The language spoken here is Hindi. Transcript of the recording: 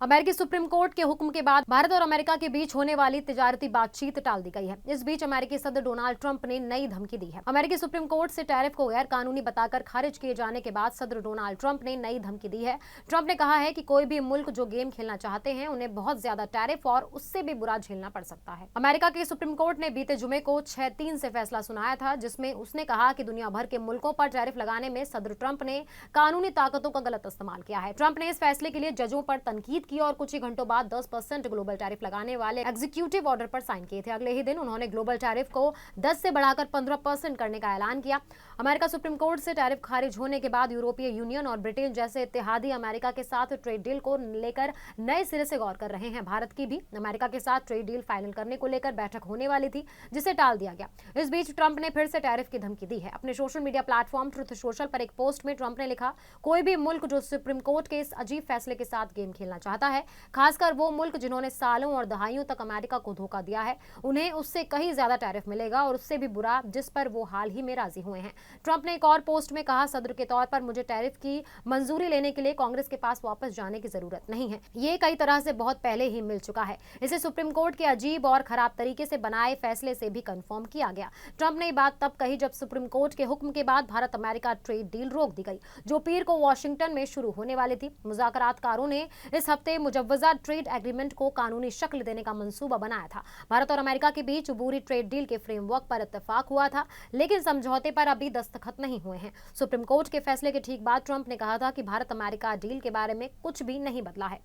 अमेरिकी सुप्रीम कोर्ट के हुक्म के बाद भारत और अमेरिका के बीच होने वाली तिजारती बातचीत टाल दी गई है। इस बीच अमेरिकी सदर डोनाल्ड ट्रंप ने नई धमकी दी है। अमेरिकी सुप्रीम कोर्ट से टैरिफ को गैर कानूनी बताकर खारिज किए जाने के बाद सदर डोनाल्ड ट्रंप ने नई धमकी दी है। ट्रंप ने कहा है कि कोई भी मुल्क जो गेम खेलना चाहते हैं उन्हें बहुत ज्यादा टैरिफ और उससे भी बुरा झेलना पड़ सकता है। अमेरिका के सुप्रीम कोर्ट ने बीते जुमे को 6-3 से फैसला सुनाया था, जिसमें उसने कहा कि दुनिया भर के मुल्कों पर टैरिफ लगाने में सदर ट्रंप ने कानूनी ताकतों का गलत इस्तेमाल किया है। ट्रंप ने इस फैसले के लिए जजों पर तनकीद की और कुछ ही घंटों बाद 10% ग्लोबल टैरिफ लगाने वाले एग्जीक्यूटिव ऑर्डर पर साइन किए थे। अगले ही दिन उन्होंने ग्लोबल टैरिफ को 10 से बढ़ाकर 15% करने का ऐलान किया। अमेरिका सुप्रीम कोर्ट से टैरिफ खारिज होने के बाद यूरोपीय यूनियन और ब्रिटेन जैसे इत्तेहादी अमेरिका के साथ ट्रेड डील को लेकर नए सिरे से गौर कर रहे हैं। भारत की भी अमेरिका के साथ ट्रेड डील फाइनल करने को लेकर बैठक होने वाली थी, जिसे टाल दिया गया। इस बीच ट्रंप ने फिर से टैरिफ की धमकी दी है। अपने social media platform truth social पर एक पोस्ट में ट्रंप ने लिखा, कोई भी मुल्क जो सुप्रीम कोर्ट के इस अजीब फैसले के साथ गेम खेलना चाहता है, खासकर वो मुल्क जिन्होंने सालों और दहाइयों तक अमेरिका को धोखा दिया है, उन्हें उससे कहीं ज्यादा टैरिफ मिलेगा और उससे भी बुरा, जिस पर वो हाल ही में राजी हुए हैं। ट्रंप ने एक और पोस्ट में कहा, सदर के तौर पर मुझे टैरिफ की मंजूरी लेने के लिए कांग्रेस के पास वापस जाने की जरूरत नहीं है। ये कई तरह से बहुत पहले ही मिल चुका है। इसे सुप्रीम कोर्ट के अजीब और खराब तरीके से बनाए फैसले से भी कंफर्म किया गया। ट्रंप ने ये बात तब कही जब सुप्रीम कोर्ट के हुक्म के बाद भारत अमेरिका ट्रेड डील रोक दी गई, जो पीर को वॉशिंगटन में शुरू होने वाली थी। मुज़ाकरातकारों ने इस हफ्ते मुजव्वजा ट्रेड एग्रीमेंट को कानूनी शक्ल देने का मंसूबा बनाया था। भारत और अमेरिका के बीच अबूरी ट्रेड डील के फ्रेमवर्क पर इत्तेफाक हुआ था, लेकिन समझौते पर अभी दस्तखत नहीं हुए हैं। सुप्रीम कोर्ट के फैसले के ठीक बाद ट्रंप ने कहा था कि भारत अमेरिका डील के बारे में कुछ भी नहीं बदला है।